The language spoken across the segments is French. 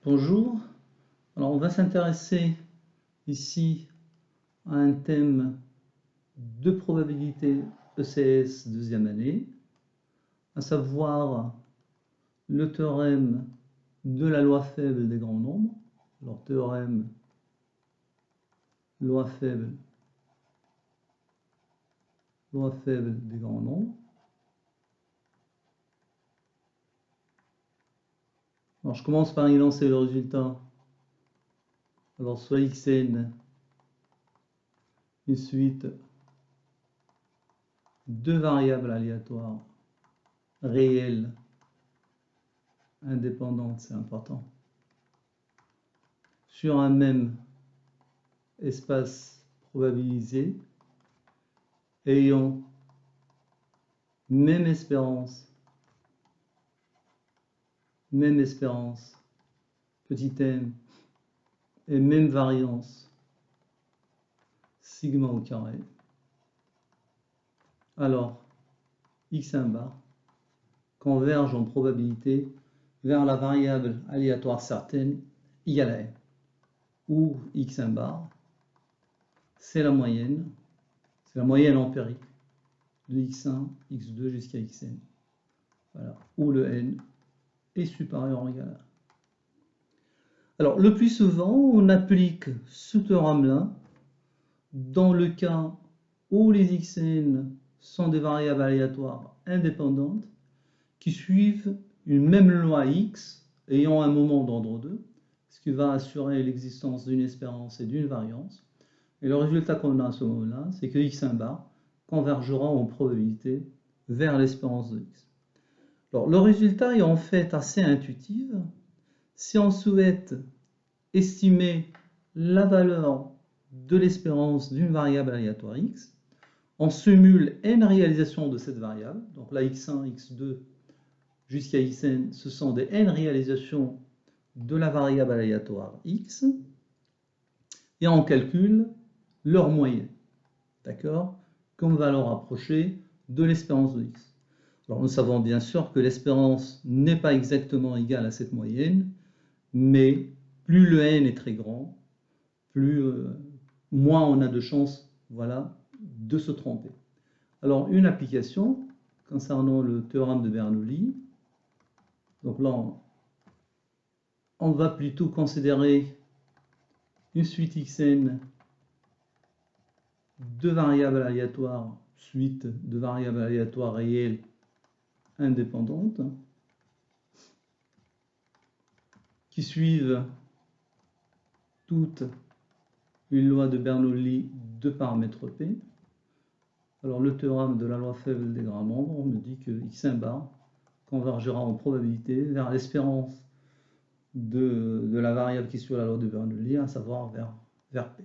Bonjour, alors on va s'intéresser ici à un thème de probabilité ECS deuxième année, à savoir le théorème de la loi faible des grands nombres. Alors théorème, loi faible des grands nombres. Alors je commence par énoncer le résultat. Alors soit xn, une suite de variables aléatoires réelles, indépendantes, c'est important, sur un même espace probabilisé ayant même espérance, petit m, et même variance, sigma au carré, alors x1 bar converge en probabilité vers la variable aléatoire certaine égale à n, où x1 bar, c'est la moyenne empirique de x1, x2 jusqu'à xn. Voilà, où le n est supérieur ou égal à 1. Alors, le plus souvent, on applique ce théorème-là dans le cas où les xn sont des variables aléatoires indépendantes qui suivent une même loi x ayant un moment d'ordre 2, ce qui va assurer l'existence d'une espérance et d'une variance. Et le résultat qu'on a à ce moment-là, c'est que x1 bar convergera en probabilité vers l'espérance de x. Alors, le résultat est en fait assez intuitif. Si on souhaite estimer la valeur de l'espérance d'une variable aléatoire x, on simule n réalisations de cette variable. Donc là, x1, x2 jusqu'à xn, ce sont des n réalisations de la variable aléatoire x, et on calcule leur moyenne, d'accord, comme valeur approchée de l'espérance de x. Alors nous savons bien sûr que l'espérance n'est pas exactement égale à cette moyenne, mais plus le n est très grand, moins on a de chances, voilà, de se tromper. Alors une application concernant le théorème de Bernoulli. Donc là, on va plutôt considérer une suite xn de variables aléatoires, suite de variables aléatoires réelles indépendantes, qui suivent toute une loi de Bernoulli de paramètre P. Alors le théorème de la loi faible des grands nombres, on me dit que x1 bar convergera en probabilité vers l'espérance de la variable qui suit la loi de Bernoulli, à savoir vers P.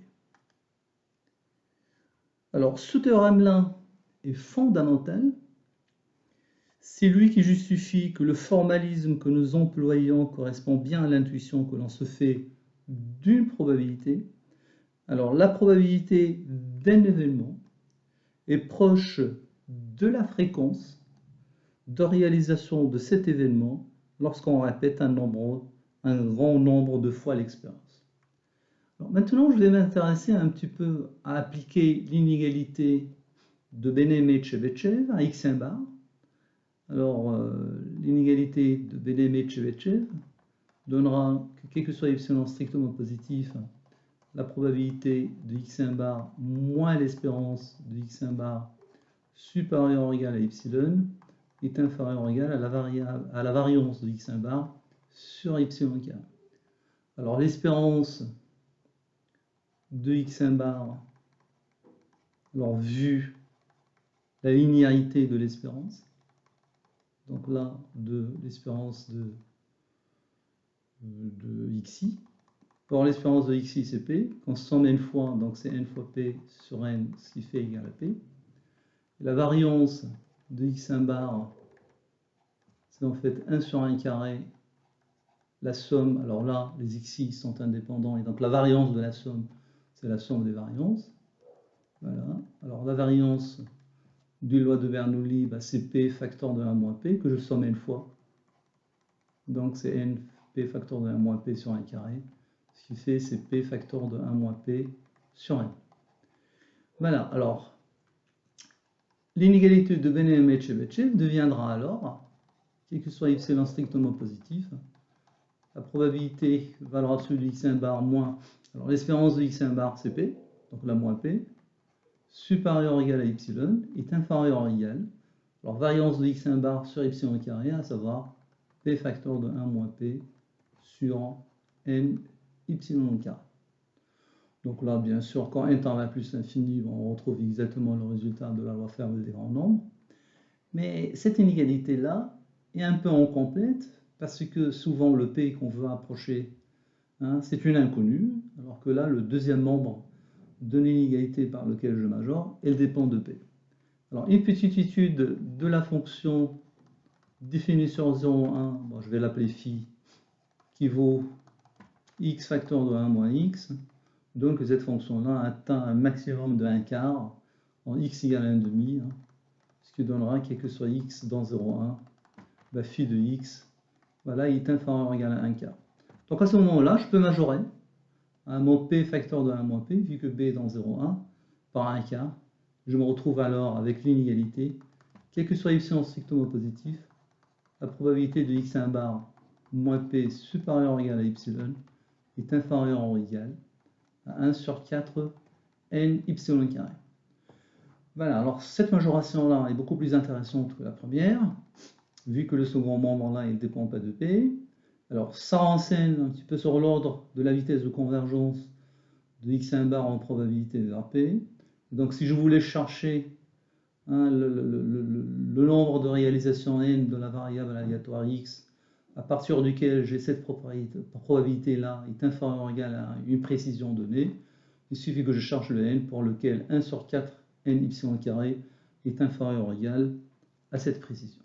Alors ce théorème-là est fondamental. C'est lui qui justifie que le formalisme que nous employons correspond bien à l'intuition que l'on se fait d'une probabilité. Alors la probabilité d'un événement est proche de la fréquence de réalisation de cet événement lorsqu'on répète un grand nombre de fois l'expérience. Maintenant, je vais m'intéresser un petit peu à appliquer l'inégalité de Bénémet-Tchevetchev à x1 bar. Alors, l'inégalité de Bénémet-Tchevetchev donnera que, quel que soit epsilon strictement positif, la probabilité de x1 bar moins l'espérance de x1 bar supérieure ou égale à epsilon est inférieur ou égal à la variance de x1 bar sur epsilon k. Alors, l'espérance de x1 bar, alors vu la linéarité de l'espérance, donc là, de l'espérance de xi. Or, l'espérance de xi, c'est p. Quand on somme n fois, donc c'est n fois p sur n, ce qui fait égal à p. La variance de x1 bar, c'est en fait 1 sur 1 carré. La somme, alors là, les xi sont indépendants, et donc la variance de la somme, c'est la somme des variances. Voilà. Alors la variance d'une loi de Bernoulli, c'est p facteur de 1 moins p, que je somme n fois. Donc c'est np P facteur de 1 moins P sur 1 carré. Ce qui fait, c'est P facteur de 1 moins P sur n. Voilà, alors, l'inégalité de Benehm-Etchev deviendra alors, quel que soit epsilon strictement positif, la probabilité valeur absolue de x1 bar moins, alors l'espérance de x1 bar c'est P, donc la moins P, supérieur ou égal à epsilon, est inférieur ou égal, alors variance de x1 bar sur epsilon carré, à savoir P facteur de 1 moins P sur n epsilon carré. Donc là, bien sûr, quand n tend à plus l'infini, on retrouve exactement le résultat de la loi ferme des grands nombres. Mais cette inégalité-là est un peu incomplète parce que souvent le P qu'on veut approcher, hein, c'est une inconnue, alors que là, le deuxième membre de l'inégalité par lequel je majore, elle dépend de P. Alors, une petite étude de la fonction définie sur 0,1, bon, je vais l'appeler phi, qui vaut x facteur de 1 moins x, donc cette fonction-là atteint un maximum de 1 quart en x égale à 1,5, hein, ce qui donnera, quel que soit x dans 0,1, bah, phi de x, voilà, il est inférieur ou égal à 1 quart. Donc à ce moment-là, je peux majorer à mon p facteur de 1 moins p, vu que b est dans 0,1, par 1 quart. Je me retrouve alors avec l'inégalité, quel que soit epsilon strictement positif, la probabilité de x1 bar moins p supérieur ou égal à epsilon est inférieur ou égal à 1 sur 4 n epsilon carré. Voilà, alors cette majoration-là est beaucoup plus intéressante que la première, vu que le second membre-là, il ne dépend pas de P. Alors ça renseigne un petit peu sur l'ordre de la vitesse de convergence de x1 bar en probabilité vers P. Donc si je voulais chercher, hein, le nombre de réalisations n de la variable aléatoire x, à partir duquel j'ai cette probabilité-là est inférieure ou égale à une précision donnée, il suffit que je cherche le n pour lequel 1 sur 4 n epsilon carré est inférieur ou égal à cette précision.